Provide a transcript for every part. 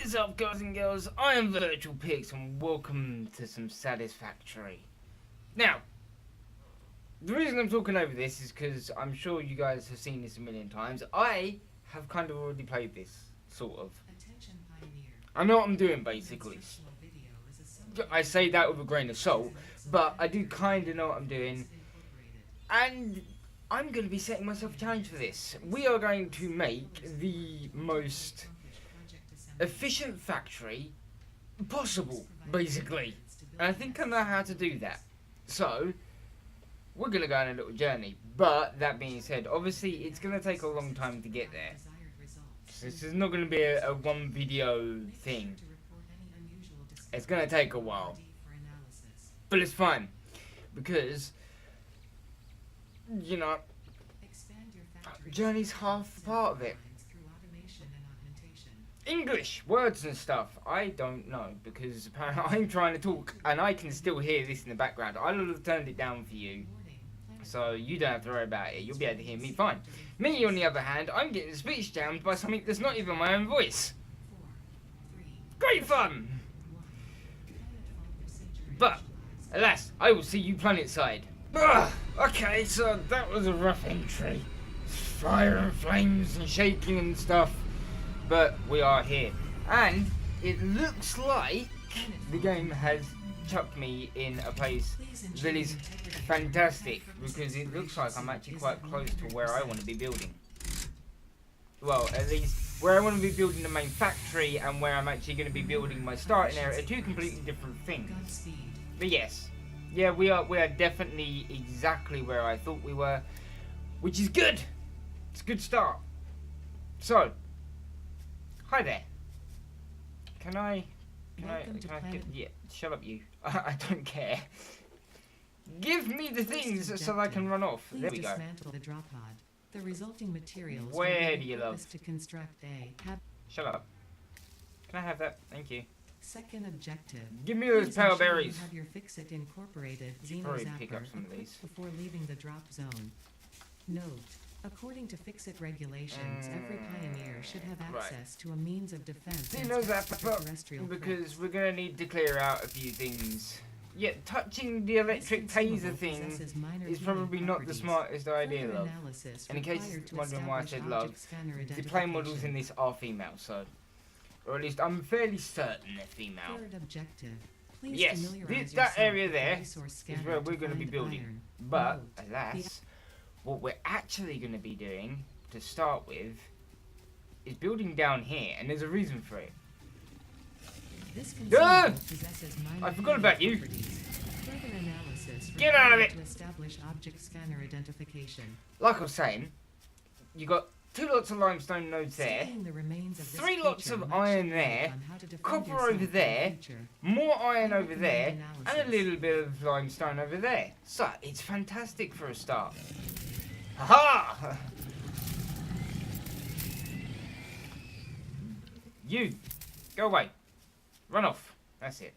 is up, guys and girls? I am Virtual and welcome to some Satisfactory. Now, the reason I'm talking over this is because I'm sure you guys have seen this a million times. I have kind of already played this, sort of. I know what I'm doing, basically. I say that with a grain of salt, but I do kind of know what I'm doing. And I'm going to be setting myself a challenge for this. We are going to make the most efficient factory possible, basically. And I think I know how to do that. So, we're going to go on a little journey. But, that being said, obviously it's going to take a long time to get there. So this is not going to be a one video thing. It's going to take a while. But it's fine. Because, you know, journey's half the part of it. English words and stuff, I don't know, because apparently I'm trying to talk and I can still hear this in the background. I'll have turned it down for you, so you don't have to worry about it. You'll be able to hear me fine. Me, on the other hand, I'm getting speech jammed by something that's not even my own voice. Great fun! But, alas, I will see you planet side. Okay, so that was a rough entry. Fire and flames and shaking and stuff. But we are here. And it looks like the game has chucked me in a place that is fantastic. Because it looks like I'm actually quite close to where I want to be building. Well, at least where I want to be building the main factory and where I'm actually going to be building my starting area are two completely different things. But yes. Yeah, we are definitely exactly where I thought we were. Which is good. It's a good start. So, hi there. Can I get, yeah, shut up you. I don't care. Give me the things so I can run off. There we go. The drop pod. The resulting materials Where do you love? To construct a Shut up. Can I have that? Thank you. Second objective. Give me those pale berries. Have your fix-it incorporated Probably pick up some of these before leaving the drop zone. Note. According to fix-it regulations, every pioneer should have access to a means of defense. Do you know that? Because we're going to need to clear out a few things. Yeah, touching the electric taser thing is probably not the smartest idea, love. And in case you're wondering why I said love, the play models in this are female, so... Or at least I'm fairly certain they're female. Third objective. Yes, that area there is where we're going to be building. But, alas... What we're actually going to be doing, to start with, is building down here, and there's a reason for it. I forgot about you. Get out of it! Like I was saying, you got 2 lots of limestone nodes there, 3 lots of iron there, copper over there, more iron over there, and a little bit of limestone over there. So, it's fantastic for a start. Ha! You, go away. Run off. That's it.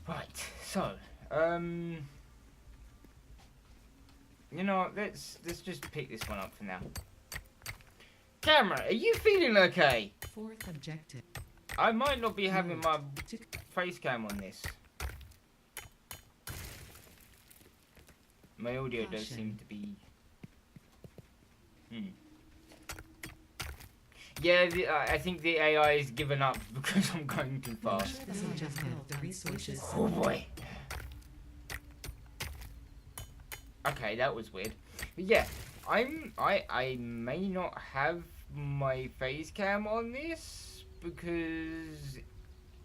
Right, so, you know what, let's just pick this one up for now. Camera, are you feeling okay? Fourth objective. I might not be having my face cam on this. My audio does seem to be... Yeah, I think the AI has given up because I'm going too fast. Oh boy. Okay, that was weird. But yeah, I may not have my face cam on this because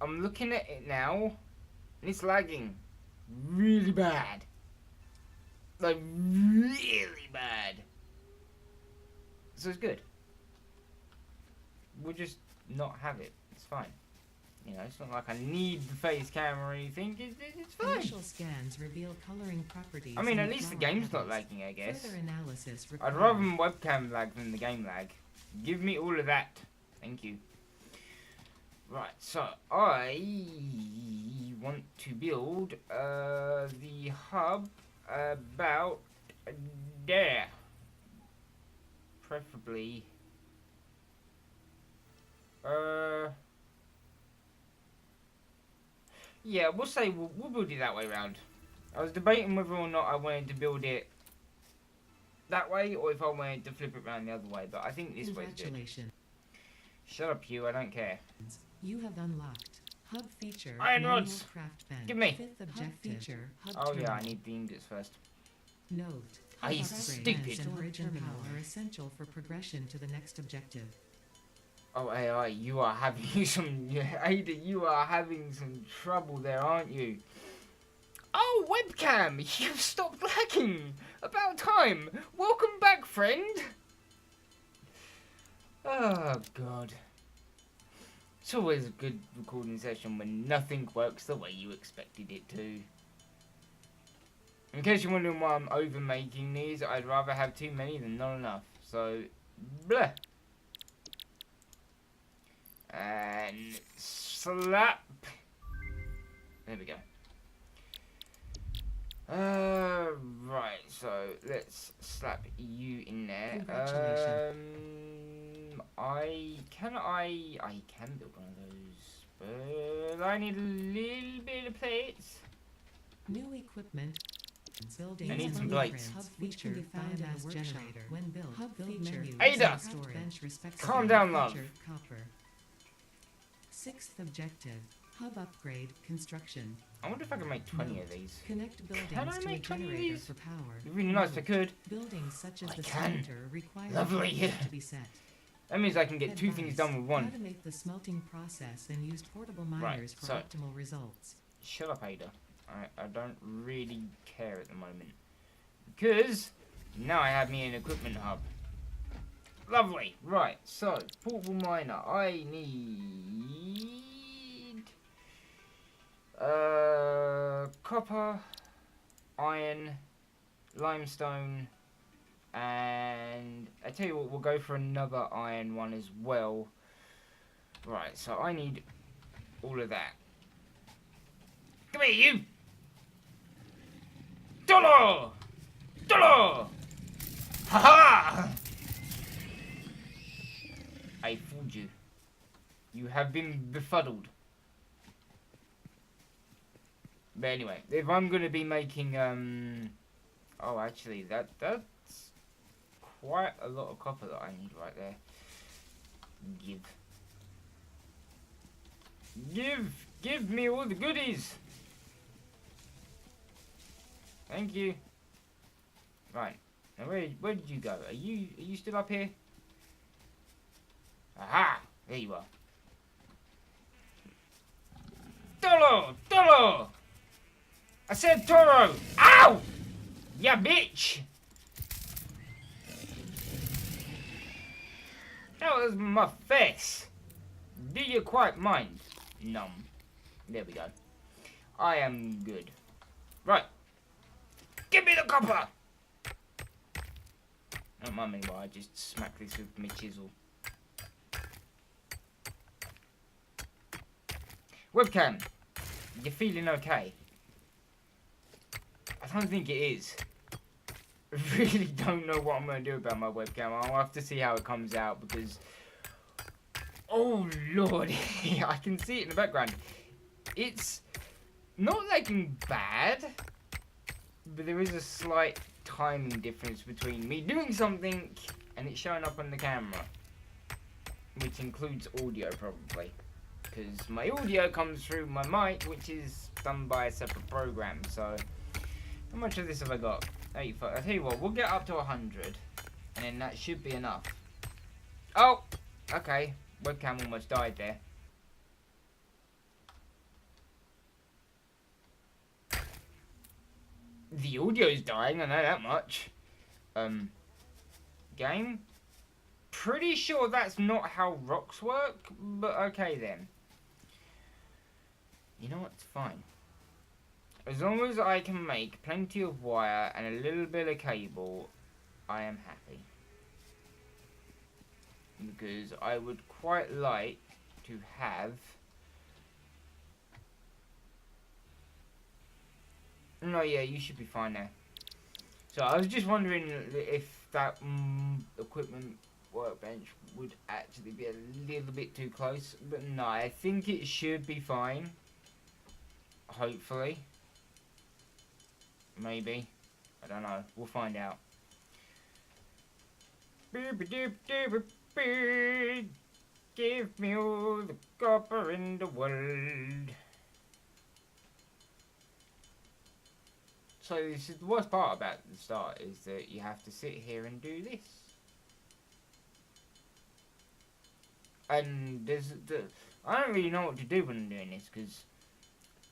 I'm looking at it now and it's lagging really bad. Like, really bad. So it's good. We'll just not have it. It's fine. You know, it's not like I need the face camera or anything. It's fine. Initial scans reveal coloring properties. I mean, at least the game's not lagging, I guess. Further analysis I'd rather my webcam lag than the game lag. Give me all of that. Thank you. Right, so I want to build the hub about there. Preferably Yeah, we'll say we'll build it that way round. I was debating whether or not I wanted to build it that way or if I wanted to flip it around the other way, but I think this way's good. Congratulations. Shut up, you. I don't care. You have unlocked hub feature. Iron manual rods. Craft bench. Give me. Fifth objective feature. Hub Oh yeah, I terminal. need the ingots first. Note. Are you hub upgrades stupid? and storage terminal are essential for progression to the next objective. Oh AI, you are having some. Ada, you are having some trouble there, aren't you? Oh, webcam! You've stopped lagging! About time! Welcome back, friend! Oh, God. It's always a good recording session when nothing works the way you expected it to. In case you're wondering why I'm over-making these, I'd rather have too many than not enough. So, bleh. And slap. There we go. Right, so let's slap you in there. Congratulations. I can build one of those, but I need a little bit of plates. New equipment. Building I need some blueprints, plates. Hub feature can be found in the generator. When built, hub feature. Ada! Calm down, love. Copper. Sixth objective. Hub upgrade construction. I wonder if I can make 20 of these. Connect buildings Can I to a make 20 of generator these? for power. It'd be really nice if I could. Buildings such as I the can. smelter require Lovely. power to be set. That means I can get two things done with one. Automate the smelting process and use portable Right, miners for so- optimal results. Shut up, Ada. I don't really care at the moment. Because now I have me an equipment hub. Lovely. Right, so, portable miner. I need... copper, iron, limestone, and I tell you what, we'll go for another iron one as well. Right, so I need all of that. Come here, you! Dollar! Dollar! Ha ha! I fooled you. You have been befuddled. But anyway, if I'm going to be making, oh, actually, that's quite a lot of copper that I need right there. Give me all the goodies. Thank you. Right, now where did you go? Are you still up here? Aha! There you are. Dollar! I said Toro! Ow! Ya bitch! That was my face. Do you quite mind? Numb. There we go. I am good. Right. Give me the copper! Don't mind me while I just smack this with my chisel. Webcam, you feeling okay? I don't think it is. I really don't know what I'm going to do about my webcam. I'll have to see how it comes out because... Oh lord, I can see it in the background. It's not looking bad, but there is a slight timing difference between me doing something and it showing up on the camera. Which includes audio probably. Because my audio comes through my mic, which is done by a separate program, so... How much of this have I got? 85. I'll tell you what, we'll get up to 100, and then that should be enough. Oh! Okay, webcam almost died there. The audio's dying, I know that much. Game? Pretty sure that's not how rocks work, but okay then. You know what? It's fine. As long as I can make plenty of wire and a little bit of cable, I am happy. Because I would quite like to have... No, yeah, you should be fine now. So I was just wondering if that equipment workbench would actually be a little bit too close. But no, I think it should be fine. hopefully. Maybe. I don't know. We'll find out. Give me all the copper in the world. So this is the worst part about the start, is that you have to sit here and do this. And I don't really know what to do when I'm doing this, because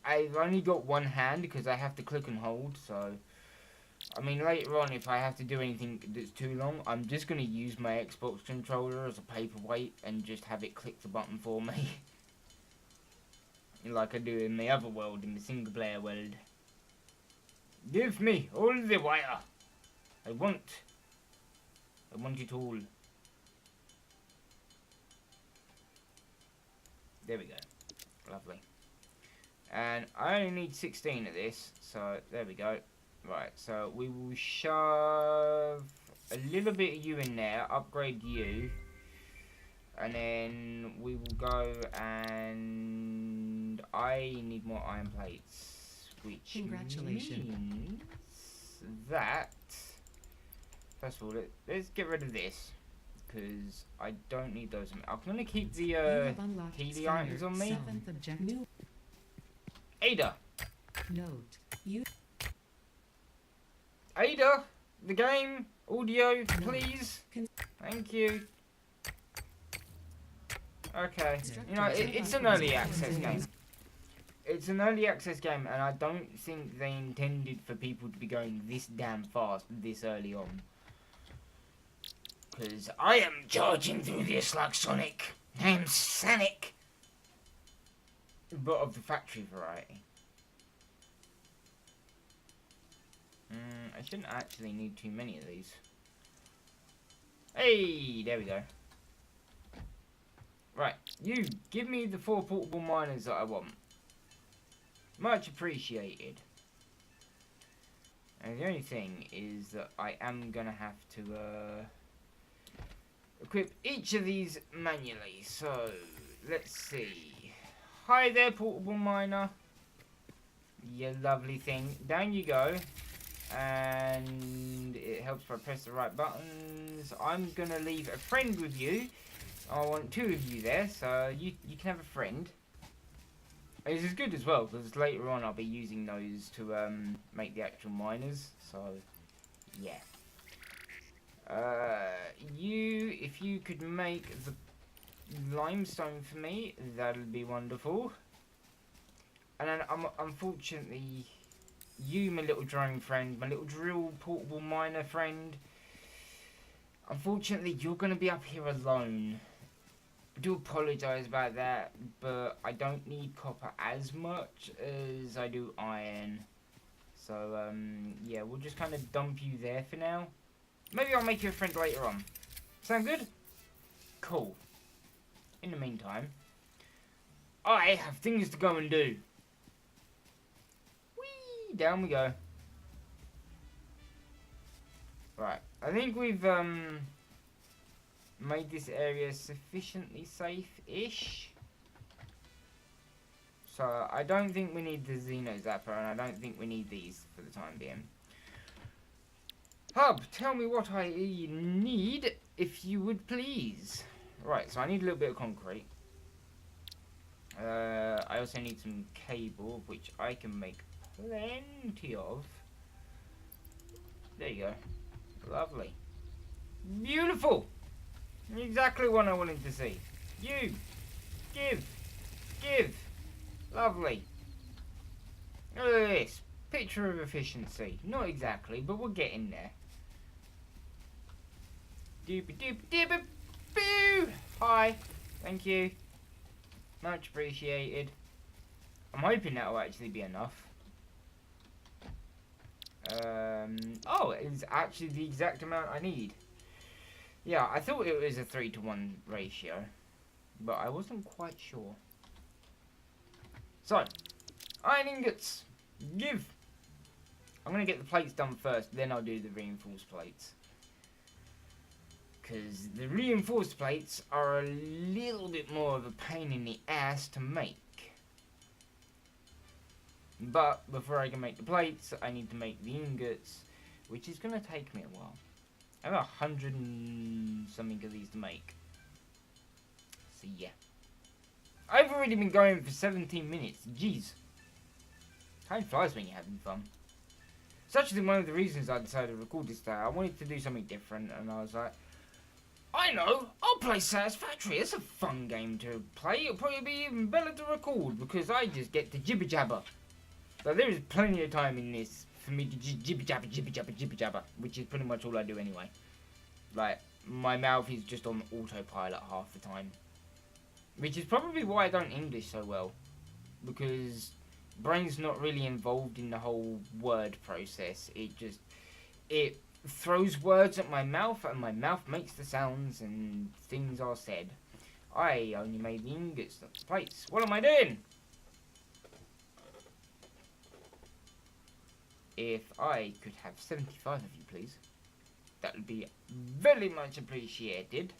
I've only got one hand, because I have to click and hold, so... I mean, later on, if I have to do anything that's too long, I'm just going to use my Xbox controller as a paperweight and just have it click the button for me. Like I do in the other world, in the single player world. Give me all the wire. I want it all. There we go. Lovely. And I only need 16 of this, so there we go. Right, so we will shove a little bit of you in there, upgrade you, and then we will go and I need more iron plates, which means that, first of all, let's get rid of this, because I don't need those. I'm going to keep the healy items on me. Ada! Note, Ada, the game, audio, please. Thank you. Okay, you know, it's an early access game. It's an early access game, and I don't think they intended for people to be going this damn fast this early on. Because I am charging through this like Sonic. I am Sonic. But of the factory variety. I shouldn't actually need too many of these. Hey, there we go. Right, you give me the 4 portable miners that I want. Much appreciated. And the only thing is that I am gonna have to equip each of these manually. So let's see. Hi there, portable miner. You lovely thing. Down you go. And it helps if I press the right buttons. I'm gonna leave a friend with you. I want 2 of you there, so you can have a friend. This is good as well, because later on I'll be using those to make the actual miners. So yeah. If you could make the limestone for me, that'll be wonderful. And then unfortunately, you, my little drone friend, my little drill portable miner friend, unfortunately you're going to be up here alone. I do apologise about that, but I don't need copper as much as I do iron. So yeah, we'll just kind of dump you there for now. Maybe I'll make you a friend later on. Sound good? Cool. In the meantime, I have things to go and do. Down we go. Right, I think we've made this area sufficiently safe-ish. So I don't think we need the Xeno Zapper, and I don't think we need these for the time being. Hub, tell me what I need, if you would please. Right, so I need a little bit of concrete. I also need some cable, which I can make plenty of. There you go. Lovely. Beautiful! Exactly what I wanted to see. You! Give! Lovely. Look at this. Picture of efficiency. Not exactly, but we're getting there. Doopy doopy doopy boo! Hi. Thank you. Much appreciated. I'm hoping that'll actually be enough. Oh, it's actually the exact amount I need. Yeah, I thought it was a 3-to-1 ratio, but I wasn't quite sure. So, iron ingots. Give. I'm going to get the plates done first, then I'll do the reinforced plates. Because the reinforced plates are a little bit more of a pain in the ass to make. But before I can make the plates, I need to make the ingots, which is going to take me a while. I have 100 and something of these to make. So yeah. I've already been going for 17 minutes. Jeez. Time flies when you're having fun. It's actually one of the reasons I decided to record this day. I wanted to do something different, and I was like, I know, I'll play Satisfactory. It's a fun game to play. It'll probably be even better to record because I just get to jibber jabber. But there is plenty of time in this for me to just jibber jabber, which is pretty much all I do anyway. Like, my mouth is just on autopilot half the time. Which is probably why I don't English so well. Because brain's not really involved in the whole word process. It throws words at my mouth and my mouth makes the sounds and things are said. I only made the ingots, not the plates. What am I doing? If I could have 75 of you, please. That would be very much appreciated.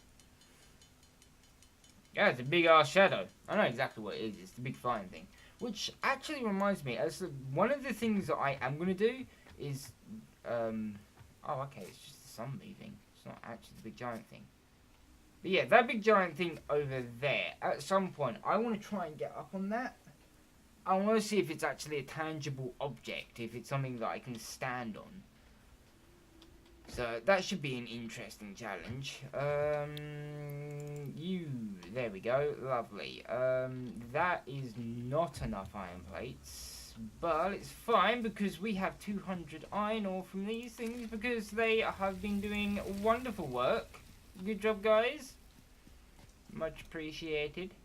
Yeah, it's a big ass shadow. I know exactly what it is. It's the big flying thing. Which actually reminds me, one of the things that I am going to do is... oh, okay, it's just the sun moving. It's not actually the big giant thing. But yeah, that big giant thing over there, at some point, I want to try and get up on that. I want to see if it's actually a tangible object, if it's something that I can stand on. So, that should be an interesting challenge. There we go, lovely. That is not enough iron plates, but it's fine because we have 200 iron ore from these things because they have been doing wonderful work. Good job, guys. Much appreciated.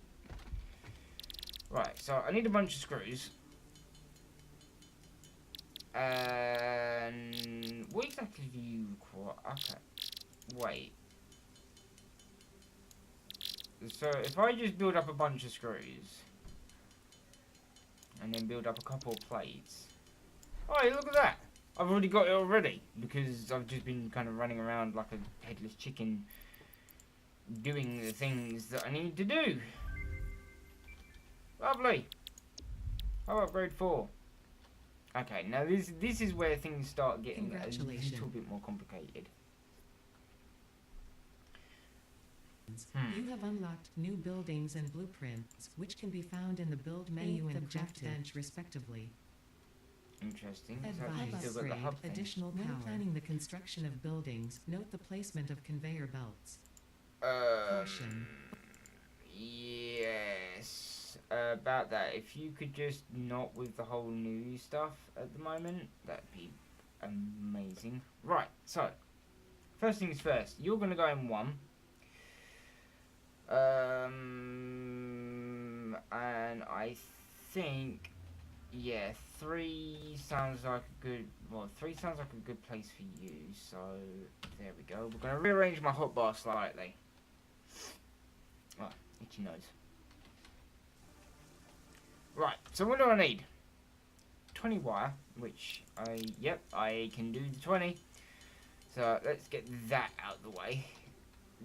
Right, so I need a bunch of screws. And what exactly do you require? Okay, wait. So if I just build up a bunch of screws and then build up a couple of plates. Oh, look at that! I've already got it already because I've just been kind of running around like a headless chicken doing the things that I need to do. Lovely. How about grade 4? Okay, now this is where things start getting a little bit more complicated. You have unlocked new buildings and blueprints, which can be found in the build menu and objective bench, respectively. Interesting. Advice: additional power. When planning the construction of buildings, note the placement of conveyor belts. Caution. Yes. About that, if you could just not with the whole new stuff at the moment, that'd be amazing. Right, so first things first, you're gonna go in 1. And I think, yeah, 3 sounds like a good, 3 sounds like a good place for you, so there we go. We're gonna rearrange my hotbar slightly. Oh, itchy nose. Right, so what do I need? 20 wire, which I can do the 20. So let's get that out of the way.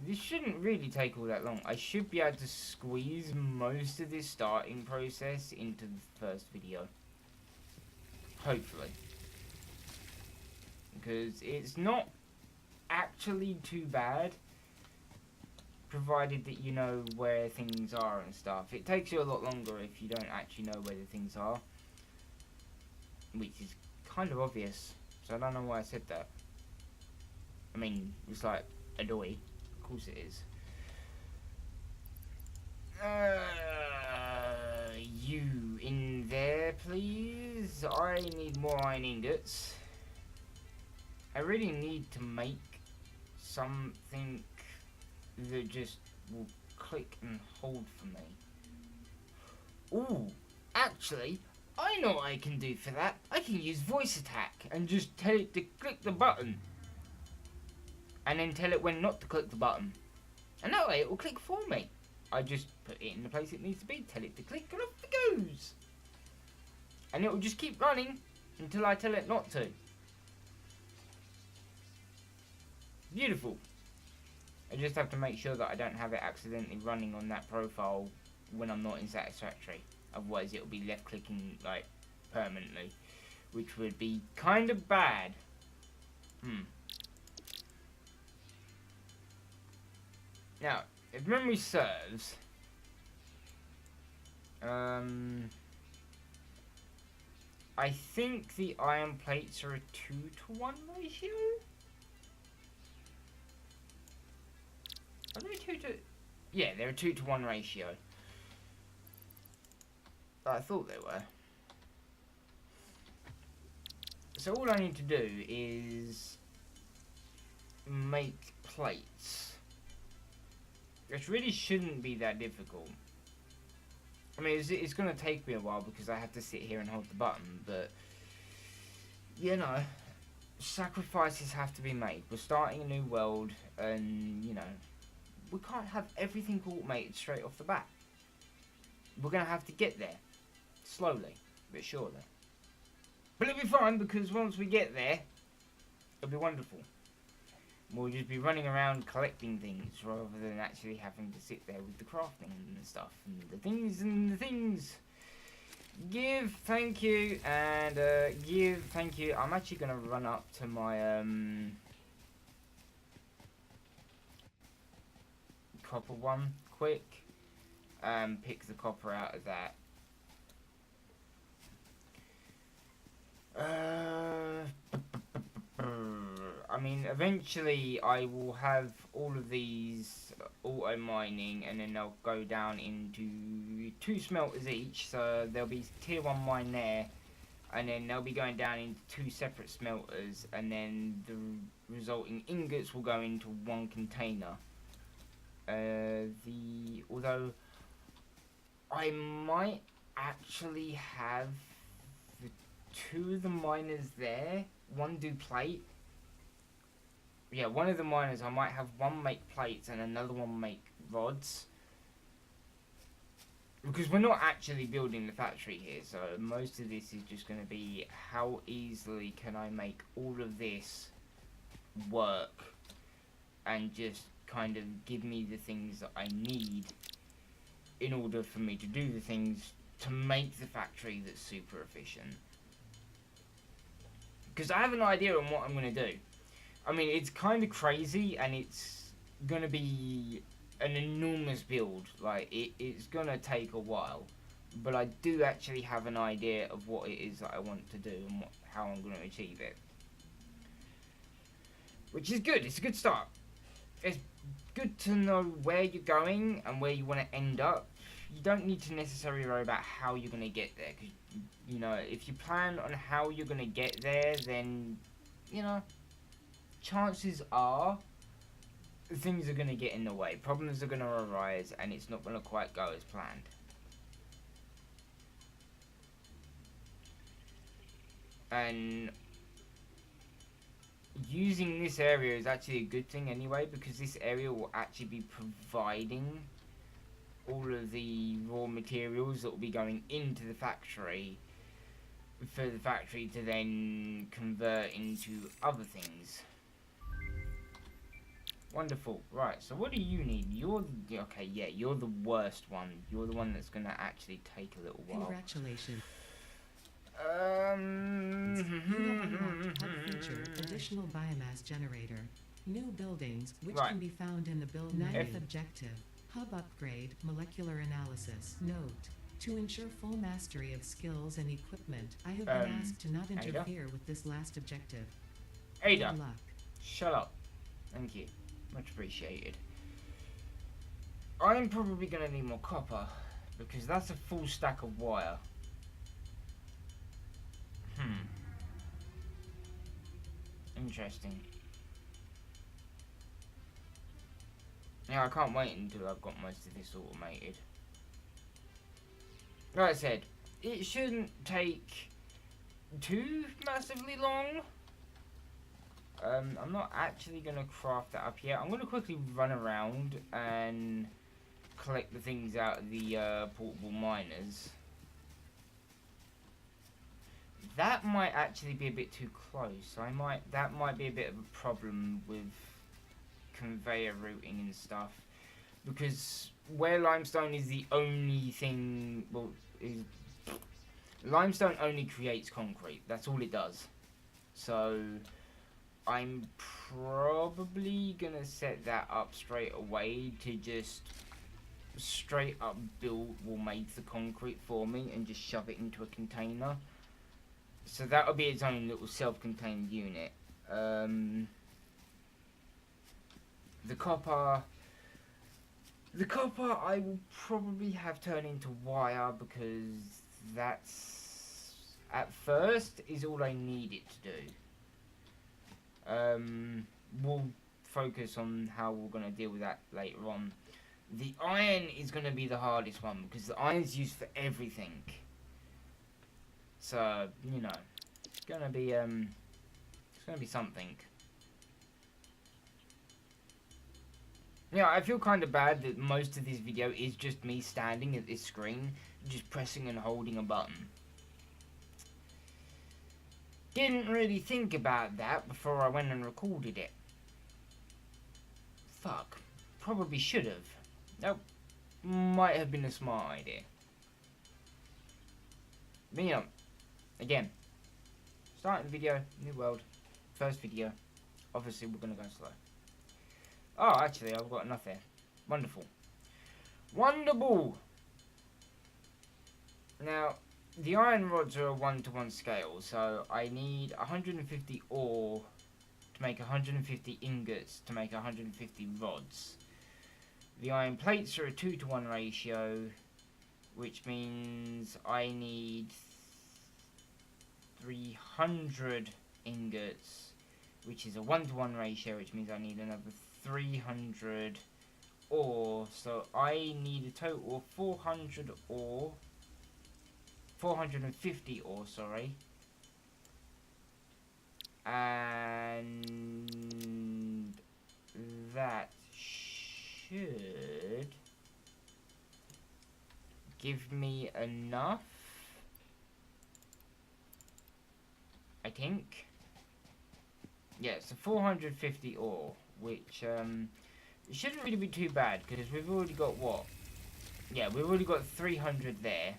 This shouldn't really take all that long. I should be able to squeeze most of this starting process into the first video. Hopefully. Because it's not actually too bad, provided that you know where things are and stuff. It takes you a lot longer if you don't actually know where the things are, which is kind of obvious, so I don't know why I said that. I mean, it's like annoying. Of course it is. You in there, please? I need more iron ingots. I really need to make something that just will click and hold for me. Ooh, actually, I know what I can do for that. I can use voice attack and just tell it to click the button. And then tell it when not to click the button. And that way it will click for me. I just put it in the place it needs to be, tell it to click, and off it goes. And it will just keep running until I tell it not to. Beautiful. I just have to make sure that I don't have it accidentally running on that profile when I'm not in Satisfactory. Otherwise it'll be left clicking like permanently, which would be kind of bad. Now, if memory serves, I think the iron plates are a 2-to-1 ratio? Are they 2 to... Yeah, they're a 2-to-1 ratio. I thought they were. So all I need to do is make plates. Which really shouldn't be that difficult. I mean, it's going to take me a while because I have to sit here and hold the button, but, you know, sacrifices have to be made. We're starting a new world, and, you know, we can't have everything automated straight off the bat. We're going to have to get there, slowly, but surely. But it'll be fine, because once we get there, it'll be wonderful. We'll just be running around collecting things rather than actually having to sit there with the crafting and stuff and the things. Give, thank you, and give, thank you. I'm actually going to run up to my copper one quick and pick the copper out of that. I mean, eventually I will have all of these auto mining, and then they'll go down into 2 smelters each. So there'll be tier 1 mine there, and then they'll be going down into 2 separate smelters, and then the resulting ingots will go into 1 container. Although I might actually have the 2 of the miners there, 1 do plate. Yeah, one of the miners, I might have 1 make plates and another 1 make rods. Because we're not actually building the factory here, so most of this is just going to be how easily can I make all of this work and just kind of give me the things that I need in order for me to do the things to make the factory that's super efficient. Because I have an idea on what I'm going to do. I mean, it's kind of crazy, and it's going to be an enormous build. Like, it's going to take a while. But I do actually have an idea of what it is that I want to do and how I'm going to achieve it. Which is good. It's a good start. It's good to know where you're going and where you want to end up. You don't need to necessarily worry about how you're going to get there. Because, you know, if you plan on how you're going to get there, then, you know, chances are things are going to get in the way. Problems are going to arise, and it's not going to quite go as planned. And using this area is actually a good thing anyway, because this area will actually be providing all of the raw materials that will be going into the factory for the factory to then convert into other things. Wonderful. Right, so what do you need? You're the worst one. You're the one that's gonna actually take a little while. Congratulations. You have unlocked hub feature, additional biomass generator. New buildings, which can be found in the build 9th objective. Hub upgrade, molecular analysis. Note: to ensure full mastery of skills and equipment, I have been asked to not interfere with this last objective. Ada, good luck. Shut up. Thank you. Much appreciated. I'm probably going to need more copper, because that's a full stack of wire. Interesting. Yeah, I can't wait until I've got most of this automated. Like I said, it shouldn't take too massively long. I'm not actually going to craft that up yet. I'm going to quickly run around and collect the things out of the portable miners. That might actually be a bit too close. That might be a bit of a problem with conveyor routing and stuff, because where limestone is the only thing, Limestone only creates concrete. That's all it does. So I'm probably gonna set that up straight away to just straight up build will make the concrete for me and just shove it into a container. So that'll be its own little self-contained unit. The copper I will probably have turned into wire because that's at first is all I need it to do. We'll focus on how we're going to deal with that later on. The iron is going to be the hardest one because the iron's used for everything. So, you know, it's going to be something. Yeah, I feel kind of bad that most of this video is just me standing at this screen, just pressing and holding a button. Didn't really think about that before I went and recorded it. Fuck. Probably should have. Nope. Might have been a smart idea. But you know, again, starting the video, new world, first video. Obviously, we're going to go slow. Oh, actually, I've got enough there. Wonderful. Wonderful! Now, the iron rods are a 1-to-1 scale, so I need 150 ore to make 150 ingots to make 150 rods. The iron plates are a 2-to-1 ratio, which means I need 300 ingots, which is a 1-to-1 ratio, which means I need another 300 ore. So I need a total of 400 ore. 450 ore, sorry. And that should give me enough, I think. Yeah, so 450 ore, which shouldn't really be too bad because we've already got what? Yeah, we've already got 300 there.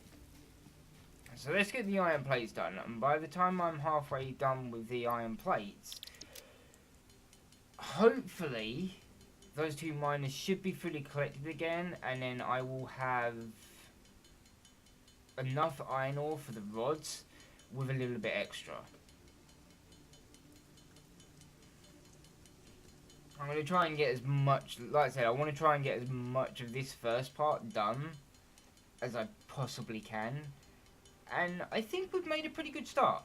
So let's get the iron plates done, and by the time I'm halfway done with the iron plates, hopefully those two miners should be fully collected again, and then I will have enough iron ore for the rods with a little bit extra. I'm going to try and get as much, like I said, I want to try and get as much of this first part done as I possibly can. And I think we've made a pretty good start.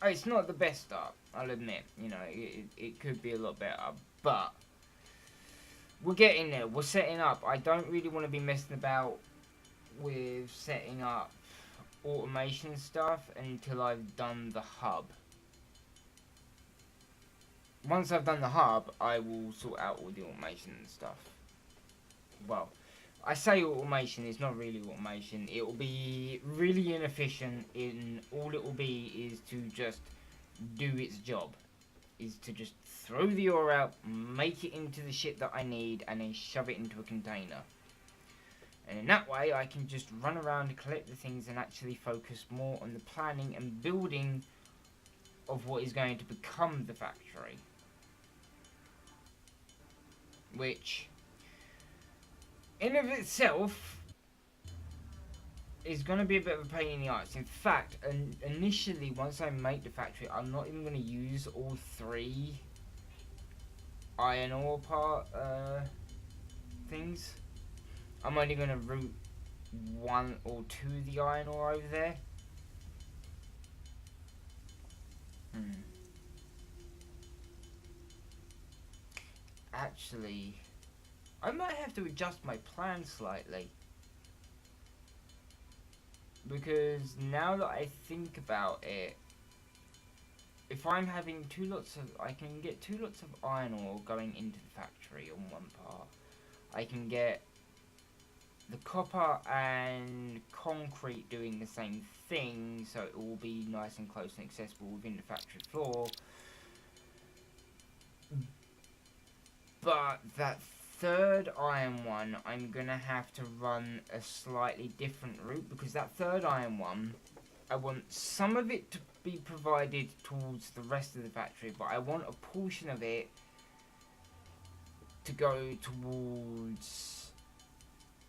It's not the best start, I'll admit. You know, it could be a lot better. But we're getting there. We're setting up. I don't really want to be messing about with setting up automation stuff until I've done the hub. Once I've done the hub, I will sort out all the automation and stuff. Well, I say automation, it's not really automation. It will be really inefficient in all it will be is to just do its job. Is to just throw the ore out, make it into the shit that I need, and then shove it into a container. And in that way, I can just run around and collect the things and actually focus more on the planning and building of what is going to become the factory. Which, in of itself, is going to be a bit of a pain in the ass. In fact, initially, once I make the factory, I'm not even going to use all 3 iron ore things. I'm only going to route 1 or 2 of the iron ore over there. Actually, I might have to adjust my plan slightly. Because now that I think about it, if I'm having 2 lots of, I can get 2 lots of iron ore going into the factory on one part. I can get the copper and concrete doing the same thing, so it will be nice and close and accessible within the factory floor. But that third iron one, I'm gonna have to run a slightly different route, because that third iron one, I want some of it to be provided towards the rest of the factory, but I want a portion of it to go towards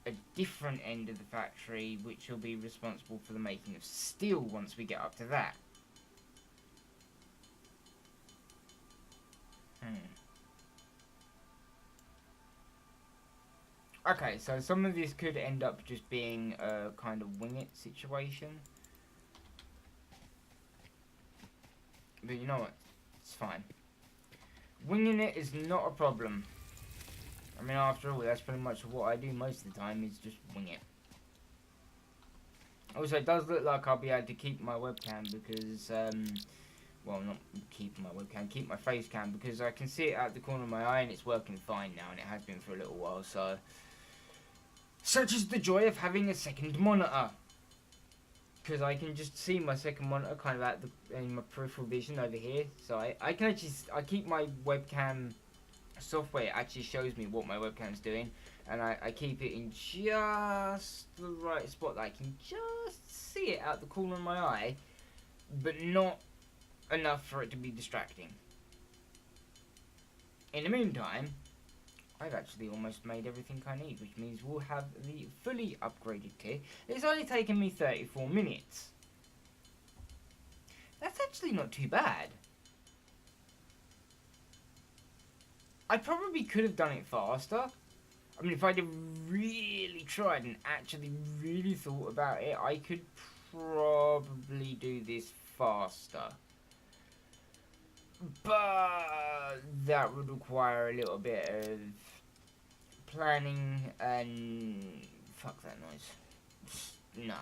a different end of the factory, which will be responsible for the making of steel once we get up to that. Okay, so some of this could end up just being a kind of wing it situation. But you know what? It's fine. Winging it is not a problem. I mean, after all, that's pretty much what I do most of the time, is just wing it. Also, it does look like I'll be able to keep my webcam because, well, not keep my webcam, keep my face cam, because I can see it out the corner of my eye and it's working fine now, and it has been for a little while, so. Such is the joy of having a second monitor. Because I can just see my second monitor kind of at in my peripheral vision over here. So I can actually, I keep my webcam software, actually shows me what my webcam's doing. And I keep it in just the right spot that I can just see it out the corner of my eye. But not enough for it to be distracting. In the meantime, I've actually almost made everything I need, which means we'll have the fully upgraded kit. It's only taken me 34 minutes. That's actually not too bad. I probably could have done it faster. I mean, if I'd have really tried and actually really thought about it, I could probably do this faster. But that would require a little bit of planning and fuck that noise. No.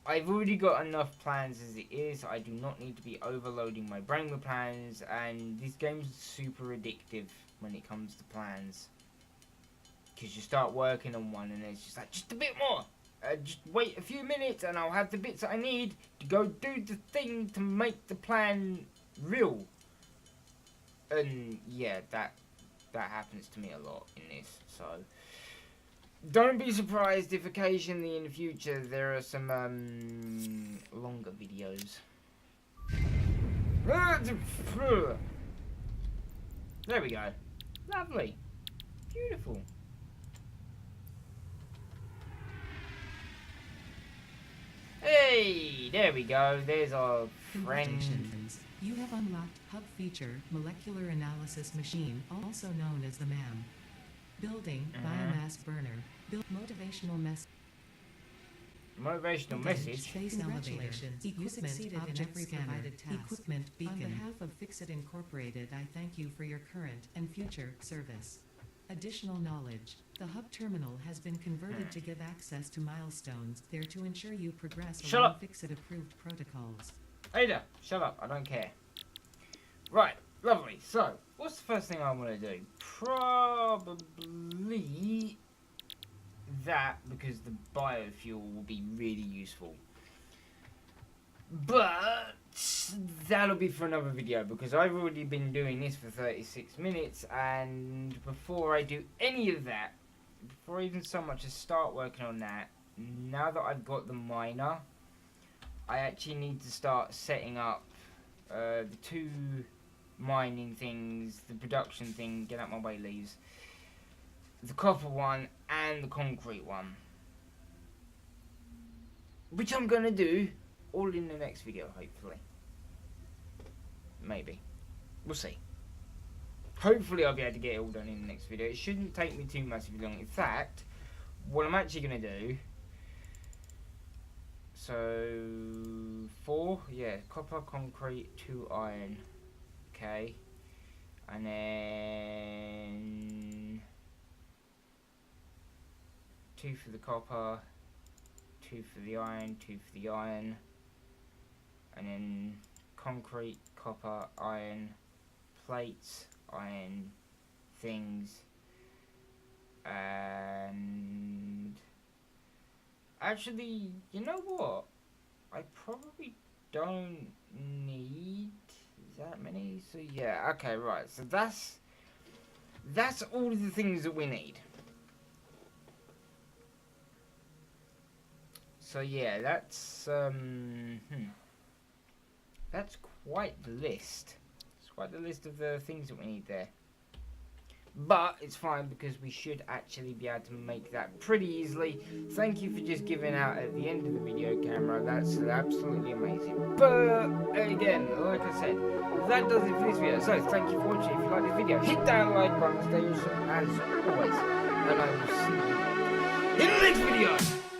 I've already got enough plans as it is. I do not need to be overloading my brain with plans, and this game's super addictive when it comes to plans. Because you start working on one and it's just like, just a bit more. Just wait a few minutes and I'll have the bits that I need to go do the thing to make the plan real. And yeah, that happens to me a lot in this, so don't be surprised if occasionally in the future there are some longer videos. There we go. Lovely. Beautiful. Hey, there we go. There's our friend. Congratulations. You have unlocked Hub Feature Molecular Analysis Machine, also known as the MAM. Building Biomass Burner. Build Motivational Motivational message. Space Elevator. Equipment Object Scanner. Equipment Beacon. On behalf of Fixit Incorporated, I thank you for your current and future service. Additional knowledge. The hub terminal has been converted to give access to milestones there to ensure you progress along Fixit-approved protocols. Ada, shut up. I don't care. Right, lovely. So, what's the first thing I want to do? Probably that, because the biofuel will be really useful. But that'll be for another video, because I've already been doing this for 36 minutes, and before I do any of that, before I even so much as start working on that, now that I've got the miner, I actually need to start setting up the two mining things, the production thing, get out my way leaves, the copper one and the concrete one, which I'm going to do all in the next video, hopefully. Maybe. We'll see. Hopefully I'll be able to get it all done in the next video. It shouldn't take me too massively long. In fact, what I'm actually going to do... So... 4, yeah. Copper, concrete, 2 iron. Okay. And then... 2 for the copper, 2 for the iron, 2 for the iron. And then concrete, copper, iron, plates, iron, things, and actually, you know what? I probably don't need that many. So yeah, okay, right. So that's that's all of the things that we need. So yeah, that's quite the list. It's quite the list of the things that we need there. But it's fine because we should actually be able to make that pretty easily. Thank you for just giving out at the end of the video camera. That's absolutely amazing. But again, like I said, that does it for this video. So thank you for watching. If you like this video, hit that like button, stay awesome as always. And I will see you in the next video.